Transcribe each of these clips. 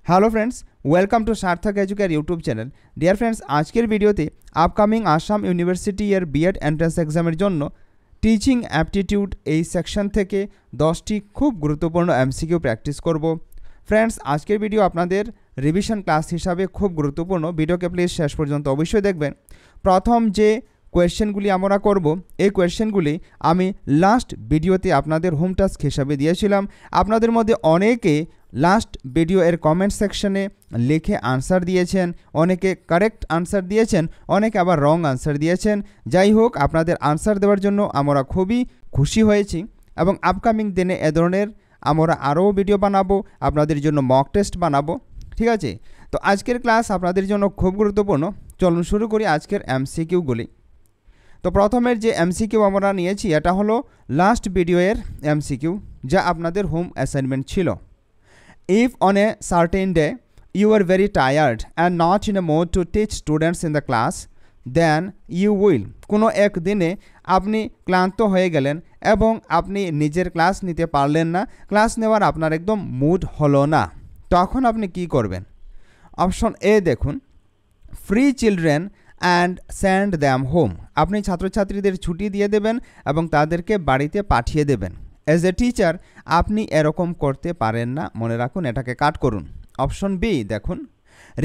Hello friends, welcome to সার্থক educare YouTube channel. Dear friends, আজকের ভিডিওতে আপকামিং আসাম ইউনিভার্সিটি এর বিএড এন্ট্রান্স এক্সামের জন্য টিচিং অ্যাপটিটিউড এই সেকশন থেকে 10টি খুব গুরুত্বপূর্ণ এমসিকিউ প্র্যাকটিস করব। ফ্রেন্ডস, আজকের ভিডিও আপনাদের রিভিশন ক্লাস হিসাবে খুব গুরুত্বপূর্ণ। ভিডিওকে প্লিজ শেষ পর্যন্ত অবশ্যই দেখবেন। প্রথম যে কোয়েশ্চেনগুলি আমরা করব, এই কোয়েশ্চেনগুলি আমি লাস্ট ভিডিওতে আপনাদের হোম টাস্ক হিসাবে দিয়েছিলাম। আপনাদের মধ্যে অনেকে লাস্ট ভিডিও এর কমেন্ট সেকশনে লিখে আনসার দিয়েছেন, অনেকে কারেক্ট আনসার দিয়েছেন, অনেকে আবার রং আনসার দিয়েছেন। যাই হোক, আপনাদের আনসার দেওয়ার জন্য আমরা খুবই খুশি হয়েছি এবং আপকামিং দিনে এ ধরনের আমরা আরও ভিডিও বানাবো, আপনাদের জন্য মক টেস্ট বানাবো। ঠিক আছে, তো আজকের ক্লাস আপনাদের জন্য খুব গুরুত্বপূর্ণ। চলুন শুরু করি আজকের এমসিকিউগুলি। তো প্রথমের যে এমসিকিউ আমরা নিয়েছি এটা হলো লাস্ট ভিডিওর এমসিকিউ, যা আপনাদের হোম অ্যাসাইনমেন্ট ছিল। If on a certain day you are very tired and not in a mood to teach students in the class, then you will. কোনো এক দিনে আপনি ক্লান্ত হয়ে গেলেন এবং আপনি নিজের ক্লাস নিতে পারলেন না, ক্লাস নেওয়ার আপনার একদম মুড হলো না, তখন আপনি কি করবেন? অপশন এ দেখুন, free children and send them home. আপনি ছাত্রছাত্রীদের ছুটি দিয়ে দেবেন এবং তাদেরকে বাড়িতে পাঠিয়ে দেবেন। অ্যাজ এ টিচার আপনি এরকম করতে পারেন না, মনে রাখুন, এটাকে কাট করুন। অপশন বি দেখুন,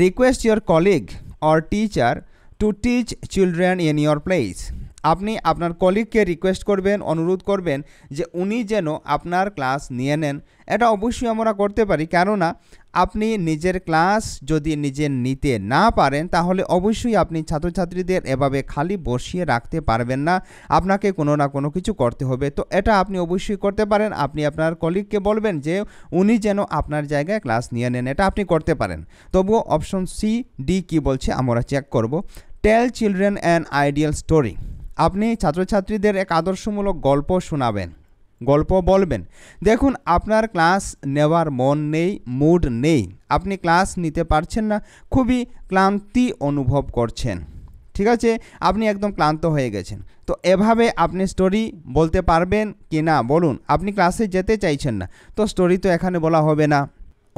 request your colleague or teacher to teach children in your place. আপনি আপনার কলিগকে রিকোয়েস্ট করবেন, অনুরোধ করবেন যে উনি যেন আপনার ক্লাস নিয়ে নেন। এটা অবশ্যই আমরা করতে পারি, কেননা আপনি নিজের ক্লাস যদি নিজে নিতে না পারেন তাহলে অবশ্যই আপনি ছাত্রছাত্রীদের এভাবে খালি বসিয়ে রাখতে পারবেন না, আপনাকে কোনো না কোনো কিছু করতে হবে। তো এটা আপনি অবশ্যই করতে পারেন। আপনি আপনার কলিগকে বলবেন যে উনি যেন আপনার জায়গায় ক্লাস নিয়ে নেন, এটা আপনি করতে পারেন। তবুও অপশন সি ডি কি বলছে আমরা চেক করব। টেল চিলড্রেন অ্যান আইডিয়াল স্টোরি। আপনি ছাত্রছাত্রীদের এক আদর্শমূলক গল্প শোনাবেন, গল্প বলবেন। দেখুন, আপনার ক্লাস নেওয়ার মন নেই, মুড নেই, আপনি ক্লাস নিতে পারছেন না, খুবই ক্লান্তি অনুভব করছেন। ঠিক আছে, আপনি একদম ক্লান্ত হয়ে গেছেন। তো এভাবে আপনি স্টোরি বলতে পারবেন কি না বলুন? আপনি ক্লাসে যেতে চাইছেন না, তো স্টোরি তো এখানে বলা হবে না।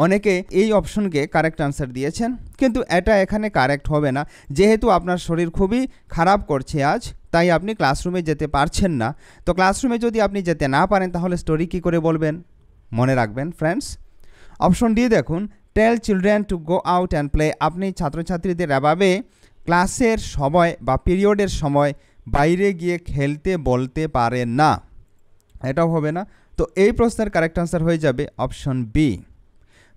অনেকে এই অপশনকে কারেক্ট আনসার দিয়েছেন, কিন্তু এটা এখানে কারেক্ট হবে না। যেহেতু আপনার শরীর খুবই খারাপ করছে আজ, তাই আপনি ক্লাসরুমে যেতে পারছেন না। তো ক্লাসরুমে যদি আপনি যেতে না পারেন তাহলে স্টোরি কী করে বলবেন? মনে রাখবেন ফ্রেন্ডস। অপশন ডি দেখুন, tell children to go out and play. আপনি ছাত্রছাত্রীদের এভাবে ক্লাসের সময় বা পিরিয়ডের সময় বাইরে গিয়ে খেলতে বলতে পারেন না, এটাও হবে না। তো এই প্রশ্নের কারেক্ট আনসার হয়ে যাবে অপশন বি।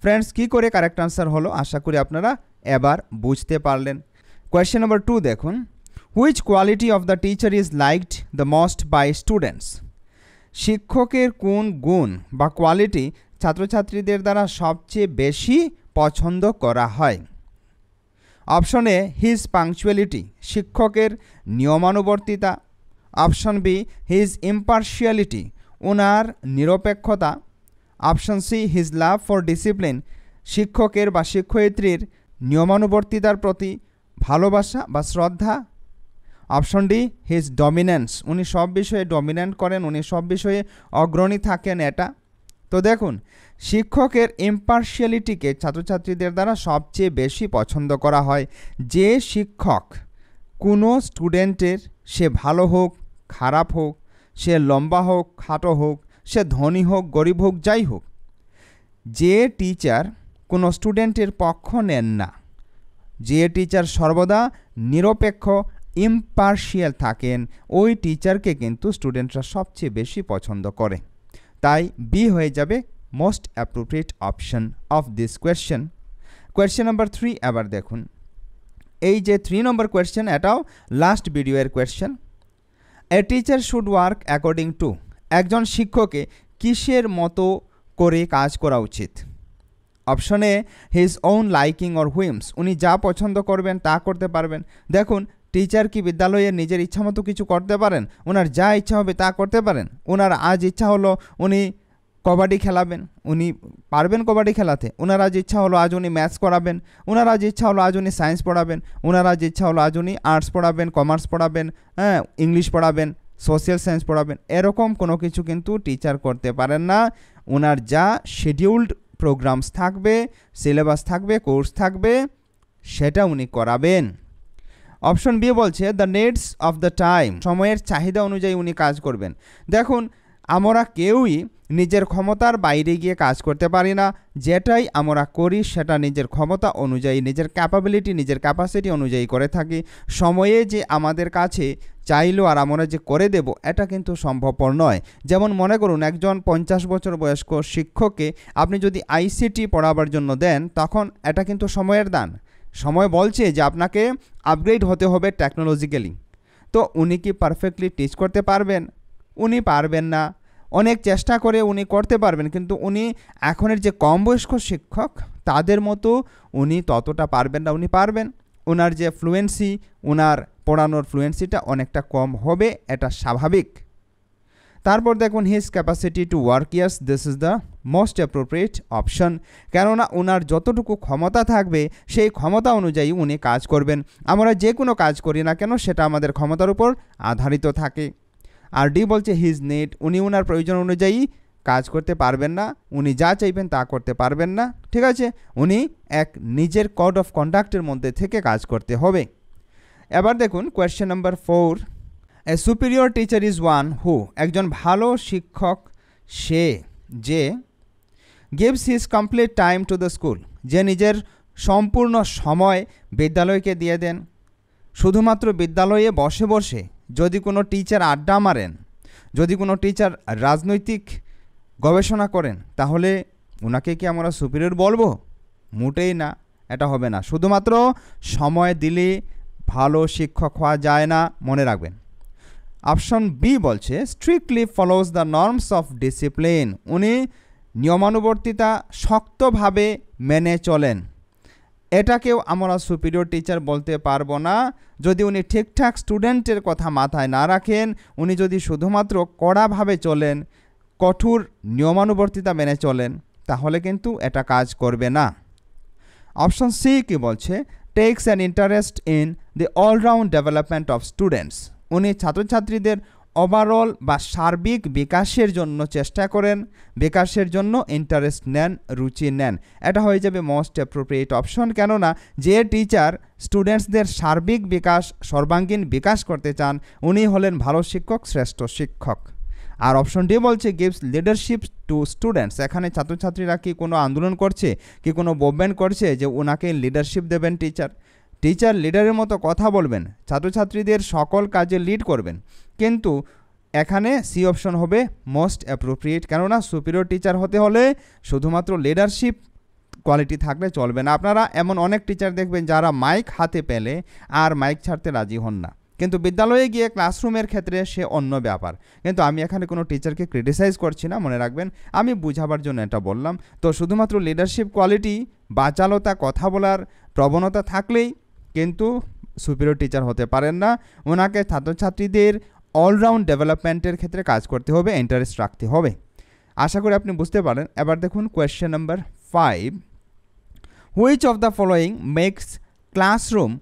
ফ্রেন্ডস, কী করে কারেক্ট আনসার হলো আশা করি আপনারা এবার বুঝতে পারলেন। কোয়েশ্চেন নম্বর 2 দেখুন, which quality of the teacher is liked the most by students. শিক্ষকের কোন গুণ বা কোয়ালিটি ছাত্রছাত্রীদের দ্বারা সবচেয়ে বেশি পছন্দ করা হয়? অপশন এ হিজ পাংচুয়ালিটি, শিক্ষকের নিয়মানুবর্তিতা। অপশন বি হিজ ইম্পার্শিয়ালিটি, ওনার নিরপেক্ষতা। Option C his love for discipline, শিক্ষকের বা শিক্ষয়িত্রীর নিয়মানুবর্তিতার প্রতি ভালোবাসা বা শ্রদ্ধা। অপশন ডি হিজ ডমিনেন্স, উনি সব বিষয়ে ডমিনেন্ট করেন, উনি সব বিষয়ে অগ্রণী থাকেন। এটা তো দেখুন, শিক্ষকের ইম্পার্শিয়ালিটিকে ছাত্রছাত্রীদের দ্বারা সবচেয়ে বেশি পছন্দ করা হয়। যে শিক্ষক কোনো স্টুডেন্টের, সে ভালো হোক খারাপ হোক, সে লম্বা হোক খাটো হোক, সে ধনী হোক গরিব হোক, যাই হোক, যে টিচার কোনো স্টুডেন্টের পক্ষ নেন না, যে টিচার সর্বদা নিরপেক্ষ ইম্পার্শিয়াল থাকেন, ওই টিচারকে কিন্তু স্টুডেন্টরা সবচেয়ে বেশি পছন্দ করে। তাই বি হয়ে যাবে most appropriate option of this question. Question number 3 এবার দেখুন। এই যে 3 নম্বর কোয়েশ্চেন, এটাও লাস্ট ভিডিওর question. A teacher should work according to. একজন শিক্ষকে কিসের মতো করে কাজ করা উচিত? Option A his own liking or হুইমস, উনি যা পছন্দ করবেন তা করতে পারবেন। দেখুন, টিচার কি বিদ্যালয়ে নিজের ইচ্ছা মতো কিছু করতে পারেন? ওনার যা ইচ্ছা হবে তা করতে পারেন। ওনার আজ ইচ্ছা হলো উনি কবাডি খেলাবেন, উনি পারবেন কবাডি খেলাতে। ওনার আজ ইচ্ছা হলো আজ উনি ম্যাথস পড়াবেন, ওনার আজ ইচ্ছা হলো আজ উনি সায়েন্স পড়াবেন, ওনার আজ ইচ্ছা হলো আজ উনি আর্টস পড়াবেন, কমার্স পড়াবেন, ইংলিশ পড়াবেন, সোশ্যাল সায়েন্স পড়াবেন। এরকম কোনো কিছু কিন্তু টিচার করতে পারেন না। ওনার যা শিডিউলড প্রোগ্রামস থাকবে, সিলেবাস থাকবে, কোর্স থাকবে, সেটা উনি করাবেন। অপশন বি বলছে the needs of the time, সময়ের চাহিদা অনুযায়ী উনি কাজ করবেন। দেখুন, আমরা কেউই নিজের ক্ষমতার বাইরে গিয়ে কাজ করতে পারি না। যেটাই আমরা করি সেটা নিজের ক্ষমতা অনুযায়ী, নিজের ক্যাপাবিলিটি, নিজের ক্যাপাসিটি অনুযায়ী করে থাকি। সময়ে যে আমাদের কাছে চাইলো আর আমরা যে করে দেব, এটা কিন্তু সম্ভবপর নয়। যেমন মনে করুন, একজন 50 বছর বয়স্ক শিক্ষককে আপনি যদি আইসিটি পড়াবার জন্য দেন, তখন এটা কিন্তু সময়ের দান। সময় বলছে যে আপনাকে আপগ্রেড হতে হবে টেকনোলজিক্যালি। তো উনি কি পারফেক্টলি টিচ করতে পারবেন? উনি পারবেন না। অনেক চেষ্টা করে উনি করতে পারবেন, কিন্তু উনি এখনের যে কম বয়স্ক শিক্ষক তাদের মতো উনি ততটা পারবেন না। উনি পারবেন, ওনার যে ফ্লুয়েন্সি, ওনার পড়ানোর ফ্লুয়েন্সিটা অনেকটা কম হবে, এটা স্বাভাবিক। তারপর দেখুন his capacity to work, yes this is the most appropriate option. কেননা ওনার যতটুকু ক্ষমতা থাকবে সেই ক্ষমতা অনুযায়ী উনি কাজ করবেন। আমরা যে কোনো কাজ করি না কেন সেটা আমাদের ক্ষমতার উপর আধারিত থাকে। আর ডি বলছে হিজ নিড, উনি ওনার প্রয়োজন অনুযায়ী কাজ করতে পারবেন না, উনি যা চাইবেন তা করতে পারবেন না। ঠিক আছে, উনি এক নিজের কোড অফ কন্ডাক্টের মধ্যে থেকে কাজ করতে হবে। এবার দেখুন question number 4, a superior teacher is one who, একজন ভালো শিক্ষক সে যে gives his complete time to the school, যে নিজের সম্পূর্ণ সময় বিদ্যালয়কে দিয়ে দেন। শুধুমাত্র বিদ্যালয়ে বসে বসে যদি কোনো টিচার আড্ডা মারেন, যদি কোনো টিচার রাজনৈতিক গবেষণা করেন, তাহলে ওনাকে কি আমরা সুপিরিয়র বলবো? মোটেই না, এটা হবে না। শুধুমাত্র সময় দিলে ভালো শিক্ষক হওয়া যায় না, মনে রাখবেন। অপশন বি বলছে strictly follows the norms of discipline, উনি নিয়মানুবর্তিতা শক্তভাবে মেনে চলেন। এটাকেও আমরা সুপিরিয়র টিচার বলতে পারবো না যদি উনি ঠিকঠাক স্টুডেন্টের কথা মাথায় না রাখেন। উনি যদি শুধুমাত্র কড়াভাবে চলেন, কঠোর নিয়মানুবর্তিতা মেনে চলেন, তাহলে কিন্তু এটা কাজ করবে না। অপশন সি কি বলছে takes an interest in the all round development of students, উনি ছাত্রছাত্রীদের ওভারঅল বা সার্বিক বিকাশের জন্য চেষ্টা করেন, বিকাশের জন্য ইন্টারেস্ট নেন, রুচি নেন। এটা হয়ে যাবে মোস্ট অ্যাপ্রোপ্রিয়েট অপশন। কেননা যে টিচার স্টুডেন্টসদের সার্বিক বিকাশ, সর্বাঙ্গীন বিকাশ করতে চান, উনি হলেন ভালো শিক্ষক, শ্রেষ্ঠ শিক্ষক। আর অপশন ডি বলছে গিভস লিডারশিপ টু স্টুডেন্টস, এখানে ছাত্রছাত্রীরা কি কোনো আন্দোলন করছে, কি কোনো মুভমেন্ট করছে যে ওনাকে লিডারশিপ দেবেন টিচার? টিচার লিডারের মতো কথা বলবেন, ছাত্রছাত্রীদের সকল কাজে লিড করবেন। কিন্তু এখানে সি অপশন হবে মোস্ট অ্যাপ্রোপ্রিয়েট। কেননা সুপিরিয়র টিচার হতে হলে শুধুমাত্র লিডারশিপ কোয়ালিটি থাকলে চলবে না। আপনারা এমন অনেক টিচার দেখবেন যারা মাইক হাতে পেলে আর মাইক ছাড়তে রাজি হন না, কিন্তু বিদ্যালয়ে গিয়ে ক্লাসরুমের ক্ষেত্রে সে অন্য ব্যাপার। কিন্তু আমি এখানে কোনো টিচারকে ক্রিটিসাইজ করছি না, মনে রাখবেন, আমি বুঝাবার জন্য এটা বললাম। তো শুধুমাত্র লিডারশিপ কোয়ালিটি, বাচালতা, কথা বলার প্রবণতা থাকলেই কিন্তু সুপিরিয়র টিচার হতে পারেন না। ওনাকে ছাত্রছাত্রীদের অলরাউন্ড ডেভেলপমেন্টের ক্ষেত্রে কাজ করতে হবে, ইন্টারেস্ট রাখতে হবে। আশা করি আপনি বুঝতে পারেন। এবার দেখুন question number 5, which of the following makes classroom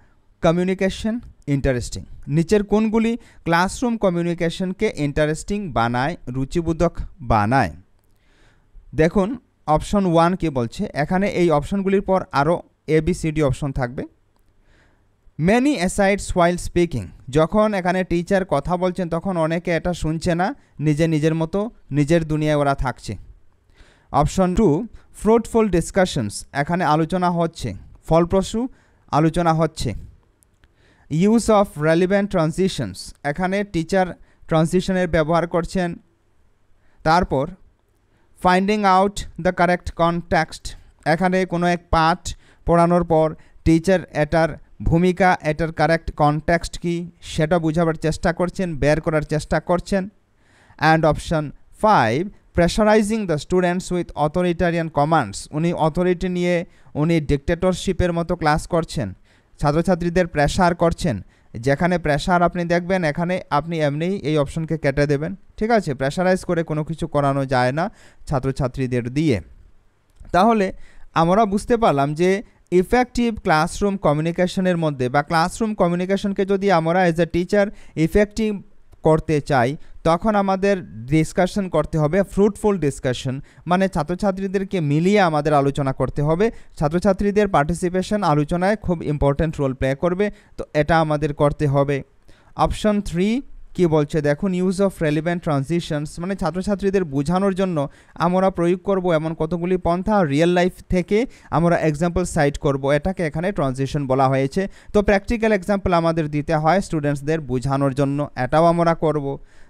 communication interesting, নিচের কোনগুলি ক্লাসরুম কমিউনিকেশনকে ইন্টারেস্টিং বানায়, রুচিবোধক বানায়? দেখুন অপশন 1 কি বলছে, এখানে এই অপশনগুলির পর আরও ABCD অপশন থাকবে। মেনি অ্যাসাইডস হোয়াইল স্পিকিং, যখন এখানে টিচার কথা বলছেন তখন অনেকে এটা শুনছে না, নিজের মতো নিজের দুনিয়ায় ওরা থাকছে। অপশন 2 ফ্রুটফুল ডিসকাশনস, এখানে আলোচনা হচ্ছে, ফলপ্রসূ আলোচনা হচ্ছে। ইউজ অফ রেলিভেন্ট ট্রানজিশনস, এখানে টিচার ট্রানজিশনের ব্যবহার করছেন। তারপর finding out the correct context, এখানে কোনো এক পাঠ পড়ানোর পর টিচার এটার ভূমিকা, এটার কারেক্ট কনটেক্সট কি সেটা বোঝাবার চেষ্টা করছেন, বের করার চেষ্টা করছেন। And option 5 pressurising the students with authoritarian commands, উনি অথরিটি নিয়ে উনি ডিক্টেটরশিপের মতো ক্লাস করছেন, ছাত্রছাত্রীদের প্রেশার করছেন। যেখানে প্রেশার আপনি দেখবেন, এখানে আপনি এমনিই এই অপশনকে কেটে দেবেন। ঠিক আছে, প্রেশারাইজ করে কোনো কিছু করানো যায় না ছাত্রছাত্রীদের দিয়ে। তাহলে আমরা বুঝতে পারলাম যে ইফেক্টিভ ক্লাসরুম কমিউনিকেশনের মধ্যে বা ক্লাসরুম কমিউনিকেশনকে যদি আমরা এজ এ টিচার ইফেক্টিভ করতে চাই তখন আমাদের ডিসকাশন করতে হবে, ফ্রুটফুল ডিসকাশন, মানে ছাত্রছাত্রীদেরকে মিলিয়ে আমাদের আলোচনা করতে হবে। ছাত্রছাত্রীদের পার্টিসিপেশন আলোচনায় খুব ইম্পর্ট্যান্ট রোল প্লে করবে, তো এটা আমাদের করতে হবে। অপশন 3 কি বলছে দেখুন, ইউজ অফ রেলিভেন্ট ট্রানজিশনস, মানে ছাত্রছাত্রীদের বোঝানোর জন্য আমরা প্রয়োগ করব এমন কতগুলি পন্থা, রিয়েল লাইফ থেকে আমরা এক্সাম্পল সাইট করব, এটাকে এখানে ট্রানজিশন বলা হয়েছে। তো প্র্যাকটিক্যাল এক্সাম্পল আমাদের দিতে হয় স্টুডেন্টসদের বোঝানোর জন্য, এটাও আমরা করব।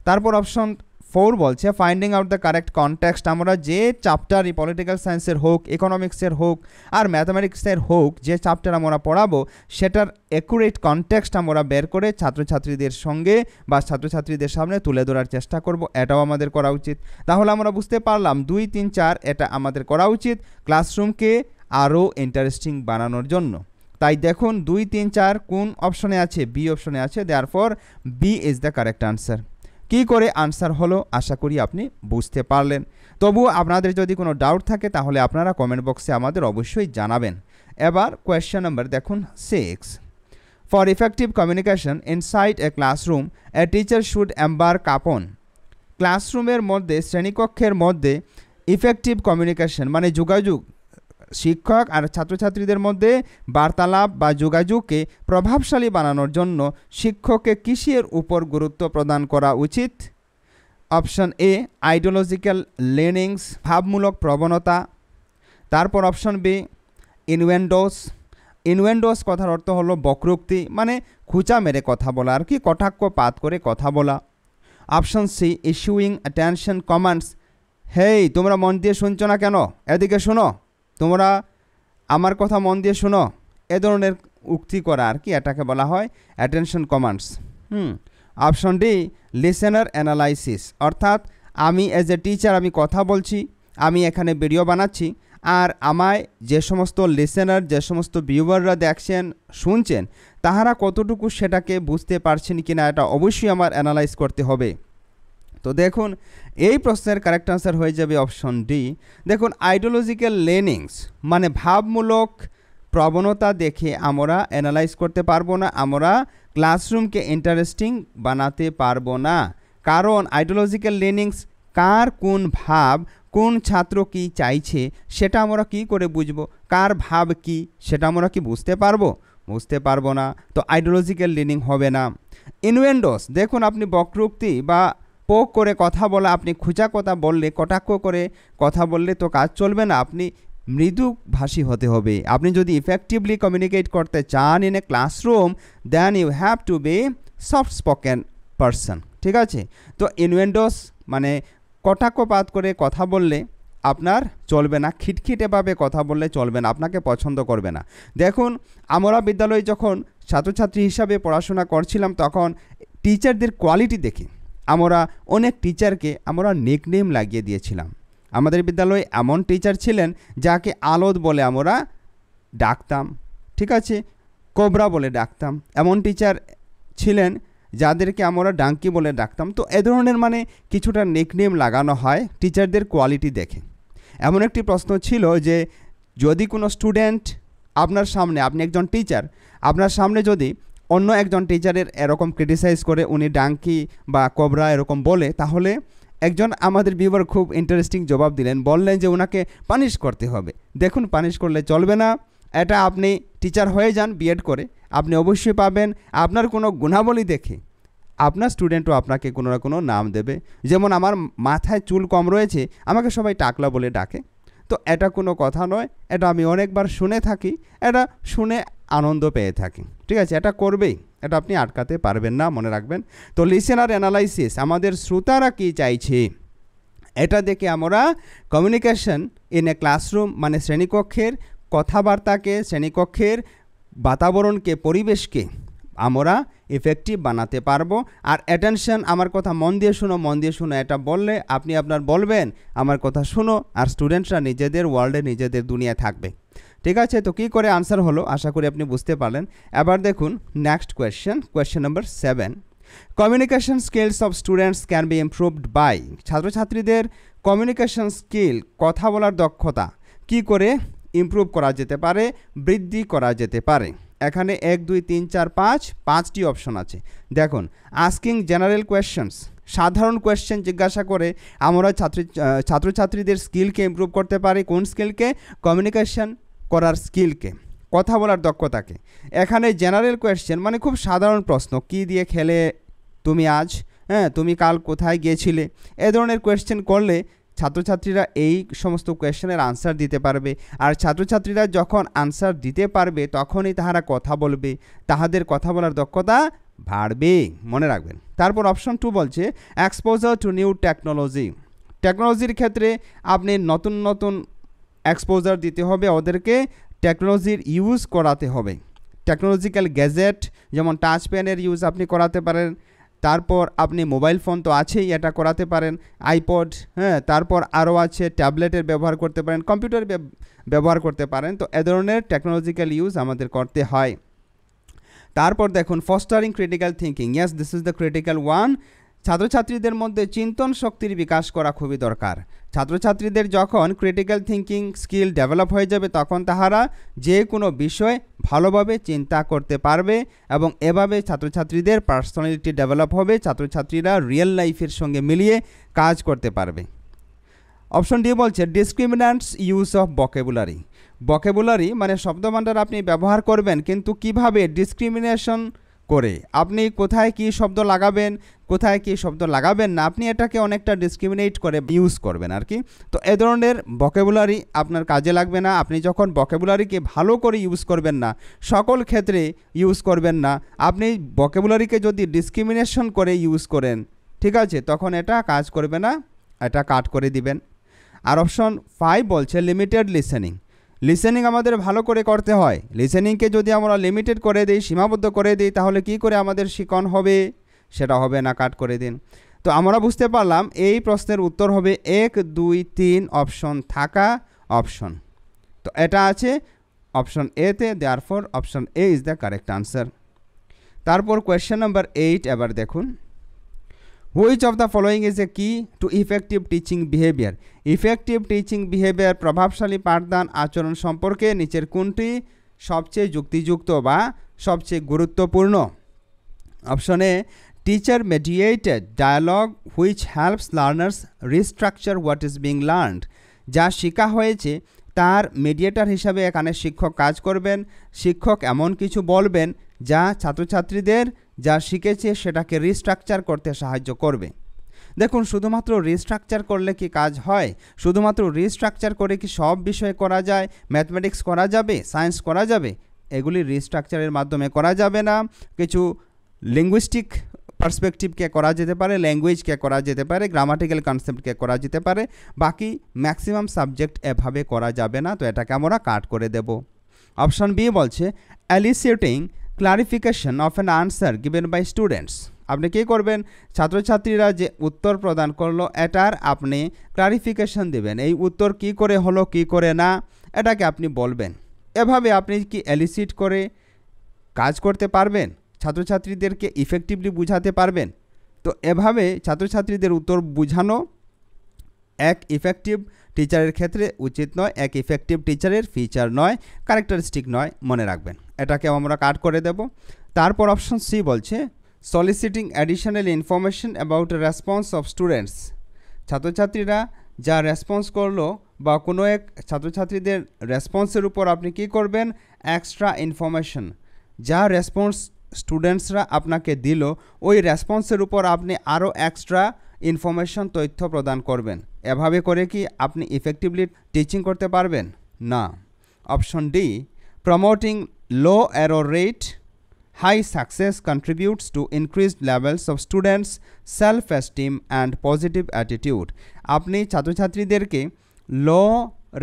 তারপর অপশন 4 বলছে finding out the correct context, আমরা যে চ্যাপ্টারই পলিটিক্যাল সায়েন্সের হোক, ইকোনমিক্সের হোক আর ম্যাথামেটিক্সের হোক, যে চ্যাপ্টার আমরা পড়াবো সেটার অ্যাকুরেট কনটেক্সট আমরা বের করে ছাত্রছাত্রীদের সঙ্গে বা ছাত্রছাত্রীদের সামনে তুলে ধরার চেষ্টা করব, এটাও আমাদের করা উচিত। তাহলে আমরা বুঝতে পারলাম 2, 3, 4 এটা আমাদের করা উচিত ক্লাসরুমকে আরও ইন্টারেস্টিং বানানোর জন্য। তাই দেখুন 2, 3, 4 কোন অপশনে আছে? বি অপশনে আছে, therefore B is the correct answer. কি করে আনসার হলো আশা করি আপনি বুঝতে পারলেন। তবুও আপনাদের যদি কোনো ডাউট থাকে তাহলে আপনারা কমেন্ট বক্সে আমাদের অবশ্যই জানাবেন। এবার কোয়েশ্চেন নাম্বার দেখুন 6, for effective communication inside a classroom a teacher should embark upon, ক্লাসরুমের মধ্যে শ্রেণীকক্ষের মধ্যে ইফেক্টিভ কমিউনিকেশন মানে যোগাযোগ, শিক্ষক আর ছাত্রছাত্রীদের মধ্যে বার্তালাপ বা যোগাযোগকে প্রভাবশালী বানানোর জন্য শিক্ষককে কিসের উপর গুরুত্ব প্রদান করা উচিত? অপশন এ আইডিওলজিক্যাল লিনিংস, ভাবমূলক প্রবণতা। তারপর অপশন বি ইনওয়েন্ডোস, ইনওয়েন্ডোস কথার অর্থ হলো বক্রোক্তি, মানে খুঁচা মেরে কথা বলা আর কি, কটাক্ষপাত করে কথা বলা। Option C issuing attention commands, hey তোমরা মন দিয়ে শুনছো না কেন, এদিকে শোনো, তোমরা আমার কথা মন দিয়ে শোনো, এ ধরনের উক্তি করা আর কি, এটাকে বলা হয় attention commands. Option D listener analysis, অর্থাৎ আমি অ্যাজ এ টিচার আমি কথা বলছি, আমি এখানে ভিডিও বানাচ্ছি, আর আমায় যে সমস্ত লিসেনার, যে সমস্ত ভিউয়াররা দেখছেন শুনছেন, তাহারা কতটুকু সেটাকে বুঝতে পারছেন কিনা এটা অবশ্যই আমার অ্যানালাইজ করতে হবে। তো দেখুন এই প্রশ্নের কারেক্ট আনসার হয়ে যাবে অপশন ডি। দেখুন আইডিওলজিক্যাল লিনিংস মানে ভাবমূলক প্রবণতা দেখে আমরা অ্যানালাইজ করতে পারবো না, আমরা ক্লাসরুমকে ইন্টারেস্টিং বানাতে পারবো না। কারণ আইডিওলজিক্যাল লিনিংস কার কোন ভাব, কোন ছাত্র কি চাইছে সেটা আমরা কি করে বুঝবো, কার ভাব কি সেটা আমরা কি বুঝতে পারবো? বুঝতে পারবো না, তো আইডিওলজিক্যাল লিনিং হবে না। ইনওয়েন্ডোস, দেখুন আপনি বক্রোক্তি বা পোক করে কথা বলা, আপনি খুঁচা কথা বললে, কটাক্ষ করে কথা বললে তো কাজ চলবে না, আপনি মৃদুভাষী হতে হবে। আপনি যদি ইফেক্টিভলি কমিউনিকেট করতে চান in a classroom then you have to be soft spoken person, ঠিক আছে? তো ইনওয়েন্ডোস মানে কটাক্ষপাত করে কথা বললে আপনার চলবে না, খিটখিটেভাবে কথা বললে চলবে না, আপনাকে পছন্দ করবে না। দেখুন আমরা বিদ্যালয়ে যখন ছাত্রছাত্রী হিসাবে পড়াশোনা করছিলাম তখন টিচারদের কোয়ালিটি দেখে আমরা অনেক টিচারকে আমরা নিকনেম লাগিয়ে দিয়েছিলাম। আমাদের বিদ্যালয়ে এমন টিচার ছিলেন যাকে আলোদ বলে আমরা ডাকতাম, ঠিক আছে, কোবরা বলে ডাকতাম। এমন টিচার ছিলেন যাদেরকে আমরা ডাঙ্কি বলে ডাকতাম। তো এ ধরনের মানে কিছুটা নিকনেম লাগানো হয় টিচারদের কোয়ালিটি দেখে। এমন একটি প্রশ্ন ছিল যে যদি কোনো স্টুডেন্ট আপনার সামনে, আপনি একজন টিচার, আপনার সামনে যদি অন্য একজন টিচারের এরকম ক্রিটিসাইজ করে উনি ডাঙ্কি বা কোবরা এরকম বলে, তাহলে একজন আমাদের ভিউয়ার খুব ইন্টারেস্টিং জবাব দিলেন, বললেন যে ওনাকে পানিশ করতে হবে। দেখুন পানিশ করলে চলবে না, এটা আপনি টিচার হয়ে যান বিএড করে, আপনি অবশ্যই পাবেন আপনার কোনো গুণাবলী দেখে আপনার স্টুডেন্টও আপনাকে কোনো না কোনো নাম দেবে। যেমন আমার মাথায় চুল কম রয়েছে, আমাকে সবাই টাকলা বলে ডাকে, তো এটা কোনো কথা নয়, এটা আমি অনেকবার শুনে থাকি, এটা শুনে আনন্দ পেয়ে থাকি, ঠিক আছে? এটা করবেই, এটা আপনি আটকাতে পারবেন না, মনে রাখবেন। তো লিসেনার অ্যানালাইসিস, আমাদের শ্রোতারা কী চাইছে এটা দেখে আমরা কমিউনিকেশন ইন এ ক্লাসরুম মানে শ্রেণীকক্ষের কথাবার্তাকে, শ্রেণীকক্ষের বাতাবরণকে, পরিবেশকে আমরা ইফেক্টিভ বানাতে পারবো। আর অ্যাটেনশন, আমার কথা মন দিয়ে শুনো, মন দিয়ে শুনো, এটা বললে আপনি আপনার বলবেন আমার কথা শুনো, আর স্টুডেন্টরা নিজেদের ওয়ার্ল্ডে, নিজেদের দুনিয়ায় থাকবে, ঠিক আছে? তো কী করে আনসার হলো আশা করি আপনি বুঝতে পারলেন। এবার দেখুন next question number 7, communication skills of students can be improved by, ছাত্রছাত্রীদের কমিউনিকেশন স্কিল, কথা বলার দক্ষতা কি করে ইমপ্রুভ করা যেতে পারে, বৃদ্ধি করা যেতে পারে? এখানে 1 2 3 4 5 5টি অপশন আছে। দেখুন, আস্কিং জেনারেল কোয়েশ্চেন্স, সাধারণ কোয়েশ্চেন জিজ্ঞাসা করে আমরা ছাত্রছাত্রীদের স্কিলকে ইমপ্রুভ করতে পারি। কোন স্কিলকে? কমিউনিকেশন করার স্কিলকে, কথা বলার দক্ষতাকে। এখানে জেনারেল কোয়েশ্চেন মানে খুব সাধারণ প্রশ্ন, কি দিয়ে খেলে তুমি আজ, হ্যাঁ তুমি কাল কোথায় গিয়েছিলে, এ ধরনের কোয়েশ্চেন করলে ছাত্রছাত্রীরা এই সমস্ত কোয়েশ্চেনের আনসার দিতে পারবে। আর ছাত্রছাত্রীরা যখন আনসার দিতে পারবে তখনই তাহারা কথা বলবে, তাহাদের কথা বলার দক্ষতা বাড়বে, মনে রাখবেন। তারপর অপশন 2 বলছে এক্সপোজার টু নিউ টেকনোলজি। টেকনোলজির ক্ষেত্রে আপনি নতুন নতুন এক্সপোজার দিতে হবে, ওদেরকে টেকনোলজির ইউজ করাতে হবে। টেকনোলজিক্যাল গ্যাজেট যেমন টাচ পেনের ইউজ আপনি করাতে পারেন, তারপর আপনি মোবাইল ফোন তো আছেই, এটা করাতে পারেন, আইপড, হ্যাঁ তারপর আরও আছে ট্যাবলেটের ব্যবহার করতে পারেন, কম্পিউটার ব্যবহার করতে পারেন। তো এ ধরনের টেকনোলজিক্যাল ইউজ আমাদের করতে হয়। তারপর দেখুন fostering critical thinking, yes this is the critical one. ছাত্রছাত্রীদের মধ্যে চিন্তন শক্তির বিকাশ করা খুবই দরকার। ছাত্রছাত্রীদের যখন ক্রিটিক্যাল থিঙ্কিং স্কিল ডেভেলপ হয়ে যাবে তখন তাহারা যে কোনো বিষয় ভালোভাবে চিন্তা করতে পারবে এবং এভাবে ছাত্রছাত্রীদের পার্সোনালিটি ডেভেলপ হবে, ছাত্রছাত্রীরা রিয়েল লাইফের সঙ্গে মিলিয়ে কাজ করতে পারবে। অপশন ডি বলছে ডিসক্রিমিন্যান্টস ইউজ অফ ভোকাবুলারি। ভোকাবুলারি মানে শব্দভাণ্ডার আপনি ব্যবহার করবেন, কিন্তু কিভাবে? ডিসক্রিমিনেশন করে আপনি কোথায় কি শব্দ লাগাবেন, কোথায় কি শব্দ লাগাবেন না, আপনি এটাকে অনেকটা ডিসক্রিমিনেট করে ইউজ করবেন আর কি। তো এ ধরনের ভোকাবুলারি আপনার কাজে লাগবে না। আপনি যখন ভোকাবুলারিকে ভালো করে ইউজ করবেন না, সকল ক্ষেত্রে ইউজ করবেন না, আপনি ভোকাবুলারিকে যদি ডিসক্রিমিনেশন করে ইউজ করেন, ঠিক আছে, তখন এটা কাজ করবে না, এটা কাট করে দিবেন। আর অপশন 5 বলছে লিমিটেড লিসেনিং। লিসেনিং আমাদের ভালো করে করতে হয়। লিসেনিংকে যদি আমরা লিমিটেড করে দিই, সীমাবদ্ধ করে দিই, তাহলে কি করে আমাদের শিখন হবে? সেটা হবে না, কাট করে দিন। তো আমরা বুঝতে পারলাম এই প্রশ্নের উত্তর হবে 1 2 3 অপশন থাকা অপশন। তো এটা আছে অপশন এতে, therefore option A is the correct answer. তারপর কোয়েশ্চেন নাম্বার 8 এবার দেখুন, which of the following is a key to effective teaching behaviour. Effective teaching behaviour প্রভাবশালী পাঠদান আচরণ সম্পর্কে নিচের কোনটি সবচেয়ে যুক্তিযুক্ত বা সবচেয়ে গুরুত্বপূর্ণ? Option A teacher mediated dialogue which helps learners restructure what is being learned. যা শেখা হয়েছে তার মিডিয়েটর হিসাবে এখানে শিক্ষক কাজ করবেন। শিক্ষক এমন কিছু বলবেন যা ছাত্রছাত্রীদের যা শিখেছে সেটাকে রিস্ট্রাকচার করতে সাহায্য করবে। দেখুন, শুধুমাত্র রিস্ট্রাকচার করলে কি কাজ হয়? শুধুমাত্র রিস্ট্রাকচার করে কি সব বিষয় করা যায়? ম্যাথমেটিক্স করা যাবে, সায়েন্স করা যাবে? এগুলি রিস্ট্রাকচারের মাধ্যমে করা যাবে না। কিছু লিঙ্গুইস্টিক পার্সপেক্টিভকে করা যেতে পারে, ল্যাঙ্গুয়েজকে করা যেতে পারে, গ্রামাটিক্যাল কনসেপ্টকে করা যেতে পারে, বাকি ম্যাক্সিমাম সাবজেক্ট এভাবে করা যাবে না। তো এটাকে আমরা কাট করে দেব। অপশন বি বলছে eliciting clarification of an answer given by students. আপনি কী করবেন? ছাত্রছাত্রীরা যে উত্তর প্রদান করলো এটার আপনি ক্লারিফিকেশন দেবেন। এই উত্তর কি করে হলো, কি করে না, এটাকে আপনি বলবেন। এভাবে আপনি কি এলিসিট করে কাজ করতে পারবেন, ছাত্রছাত্রীদেরকে ইফেক্টিভলি বুঝাতে পারবেন। তো এভাবে ছাত্রছাত্রীদের উত্তর বুঝানো এক ইফেক্টিভ টিচারের ক্ষেত্রে উচিত নয়, এক ইফেক্টিভ টিচারের ফিচার নয়, ক্যারেক্টারিস্টিক নয়, মনে রাখবেন। এটাকে আমরা কাট করে দেব। তারপর অপশন সি বলছে soliciting additional information about response of students. ছাত্রছাত্রীরা যা রেসপন্স করলো বা কোনো এক ছাত্রছাত্রীদের রেসপন্সের উপর আপনি কি করবেন? এক্সট্রা ইনফরমেশন, যা রেসপন্স স্টুডেন্টসরা আপনাকে দিল ওই রেসপন্সের উপর আপনি আরও এক্সট্রা ইনফরমেশন তথ্য প্রদান করবেন। এভাবে করে কি আপনি ইফেক্টিভলি টিচিং করতে পারবেন? না। Option D promoting low error rate high success contributes to increased levels of students self esteem and positive attitude. আপনি ছাত্রছাত্রীদেরকে লো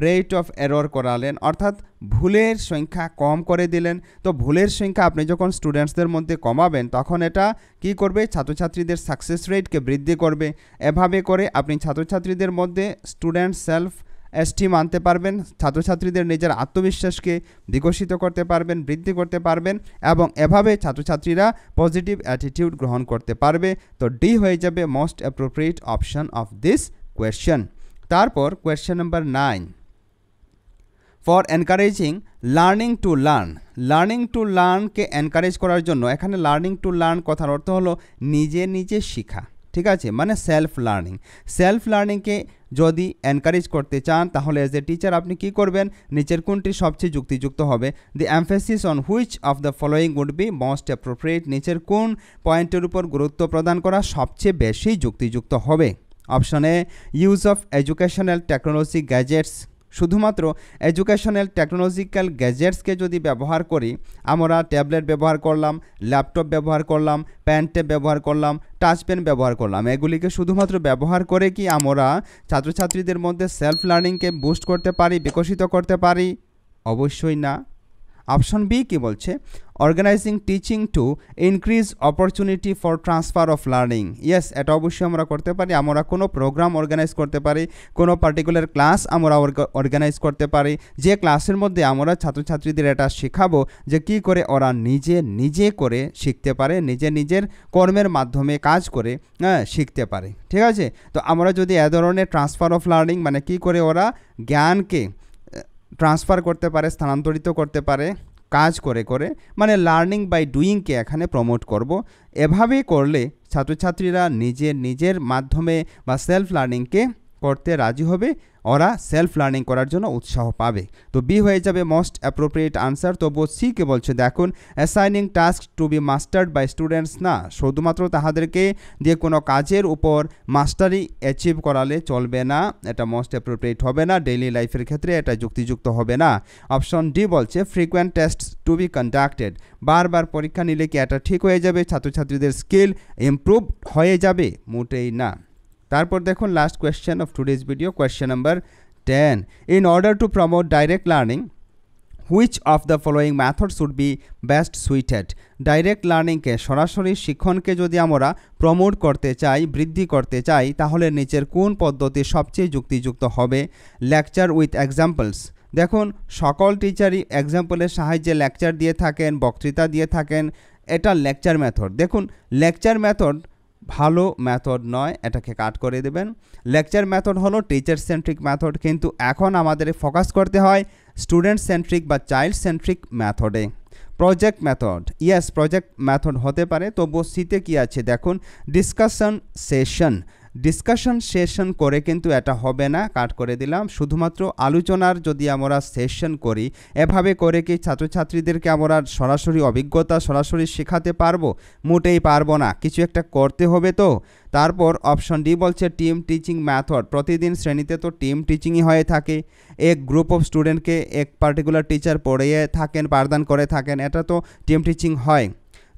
রেট অফ এরর করালেন, অর্থাৎ ভুলের সংখ্যা কম করে দিলেন। তো ভুলের সংখ্যা আপনি যখন স্টুডেন্টসদের মধ্যে কমাবেন তখন এটা কি করবে? ছাত্রছাত্রীদের সাকসেস রেটকে বৃদ্ধি করবে। এভাবে করে আপনি ছাত্রছাত্রীদের মধ্যে স্টুডেন্ট সেলফ এস্টিম আনতে পারবেন, ছাত্রছাত্রীদের নিজের আত্মবিশ্বাসকে বিকশিত করতে পারবেন, বৃদ্ধি করতে পারবেন এবং এভাবে ছাত্রছাত্রীরা পজিটিভ অ্যাটিটিউড গ্রহণ করতে পারবে। তো ডি হয়ে যাবে most appropriate option of this question. তারপর question number 9, for encouraging learning to learn. Learning to লার্নকে এনকারেজ করার জন্য এখানে লার্নিং টু লার্ন কথার অর্থ হলো নিজে নিজে শেখা, ঠিক আছে, মানে সেলফ লার্নিংকে যদি এনকারেজ করতে চান তাহলে এজ এ টিচার আপনি কি করবেন, নিচের কোনটি সবচেয়ে যুক্তিযুক্ত হবে, the emphasis on which of the following would be most appropriate, নিচের কোন পয়েন্টের উপর গুরুত্ব প্রদান করা সবচেয়ে বেশি যুক্তিযুক্ত হবে। Option A, use of educational technology gadgets, শুধুমাত্র এডুকেশনাল টেকনোলজিক্যাল গ্যাজেটসকে যদি ব্যবহার করি, আমরা ট্যাবলেট ব্যবহার করলাম, ল্যাপটপ ব্যবহার করলাম, পেন ট্যাব ব্যবহার করলাম, টাচ পেন ব্যবহার করলাম, এগুলিকে শুধুমাত্র ব্যবহার করে কি আমরা ছাত্রছাত্রীদের মধ্যে সেলফ লার্নিংকে বুস্ট করতে পারি, বিকশিত করতে পারি? অবশ্যই না। অপশন বি কি বলছে, organising teaching to increase opportunity for transfer of learning. Yes, এটা অবশ্যই আমরা করতে পারি। আমরা কোনো প্রোগ্রাম অর্গানাইজ করতে পারি, কোনো পার্টিকুলার ক্লাস আমরা অর্গানাইজ করতে পারি, যে ক্লাসের মধ্যে আমরা ছাত্রছাত্রীদের এটা শেখাবো যে কী করে ওরা নিজে করে শিখতে পারে, নিজের কর্মের মাধ্যমে কাজ করে শিখতে পারে, ঠিক আছে। তো আমরা যদি এ ধরনের ট্রান্সফার অফ লার্নিং মানে কী করে ওরা জ্ঞানকে ট্রান্সফার করতে পারে, স্থানান্তরিত করতে পারে কাজ করে, মানে লার্নিং বাই ডুইংকে এখানে প্রমোট করব। এভাবে করলে ছাত্রছাত্রীরা নিজের মাধ্যমে বা সেলফ লার্নিংকে করতে রাজি হবে, ওরা সেলফ লার্নিং করার জন্য উৎসাহ পাবে। তো বি হয়ে যাবে মোস্ট অ্যাপ্রোপ্রিয়েট আনসার। তবু সি কে বলছে, দেখুন assigning task to be mastered by students, না, শুধুমাত্র তাহাদেরকে দিয়ে কোনো কাজের উপর মাস্টারি অ্যাচিভ করালে চলবে না, এটা মোস্ট অ্যাপ্রোপ্রিয়েট হবে না, ডেইলি লাইফের ক্ষেত্রে এটা যুক্তিযুক্ত হবে না। অপশন ডি বলছে frequent test to be conducted, বারবার পরীক্ষা নিলে কি এটা ঠিক হয়ে যাবে, ছাত্রছাত্রীদের স্কিল ইমপ্রুভ হয়ে যাবে? মোটেই না। তারপর দেখুন last question of today's video, question number 10, in order to promote direct learning which of the following method should be best suited. Direct লার্নিংকে, সরাসরি শিক্ষণকে যদি আমরা প্রমোট করতে চাই, বৃদ্ধি করতে চাই, তাহলে নিচের কোন পদ্ধতি সবচেয়ে যুক্তিযুক্ত হবে? লেকচার উইথ এক্সাম্পলস, দেখুন সকল টিচারই এক্সাম্পলের সাহায্যে লেকচার দিয়ে থাকেন, বক্তৃতা দিয়ে থাকেন, এটা লেকচার মেথড। দেখুন লেকচার মেথড ভালো মেথড নয়, এটাকে কাট করে দেবেন। লেকচার মেথড হলো টিচার সেন্ট্রিক মেথড, কিন্তু এখন আমাদের ফোকাস করতে হয় স্টুডেন্ট সেন্ট্রিক বা চাইল্ড সেন্ট্রিক মেথডে। Project method, yes project method হতে পারে। তবুও সিতে কি আছে দেখুন, ডিসকাশন সেশন করে কিন্তু এটা হবে না, কাট করে দিলাম। শুধুমাত্র আলোচনার যদি আমরা সেশন করি, এভাবে করে কি ছাত্রছাত্রীদেরকে আমরা সরাসরি অভিজ্ঞতা সরাসরি শেখাতে পারবো? মোটেই পারবো না, কিছু একটা করতে হবে। তো তারপর অপশন ডি বলছে টিম টিচিং মেথড, প্রতিদিন শ্রেণীতে তো টিম টিচিংই হয়ে থাকে, এক গ্রুপ অফ স্টুডেন্টকে এক পার্টিকুলার টিচার পড়িয়ে থাকেন, পাঠদান করে থাকেন, এটা তো টিম টিচিং হয়।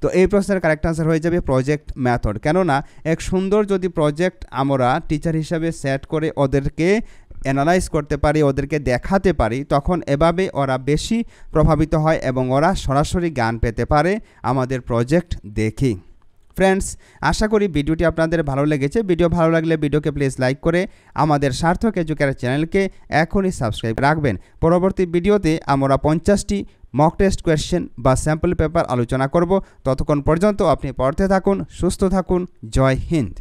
তো এই প্রশ্নের কারেক্ট আনসার হয়ে যাবে প্রজেক্ট মেথড। কেননা এক সুন্দর যদি প্রজেক্ট আমরা টিচার হিসাবে সেট করে ওদেরকে অ্যানালাইজ করতে পারি, ওদেরকে দেখাতে পারি, তখন এভাবে ওরা বেশি প্রভাবিত হয় এবং ওরা সরাসরি জ্ঞান পেতে পারে আমাদের প্রজেক্ট দেখি। ফ্রেন্ডস, আশা করি ভিডিওটি আপনাদের ভালো লেগেছে। ভিডিও ভালো লাগলে ভিডিওকে প্লিজ লাইক করে আমাদের সার্থক এডুকেয়ার চ্যানেলকে এখনই সাবস্ক্রাইব রাখবেন। পরবর্তী ভিডিওতে আমরা 50টি মক টেস্ট কোয়েশ্চেন বা স্যাম্পল পেপার আলোচনা করব। ততক্ষণ পর্যন্ত আপনি পড়তে থাকুন, সুস্থ থাকুন। জয় হিন্দ।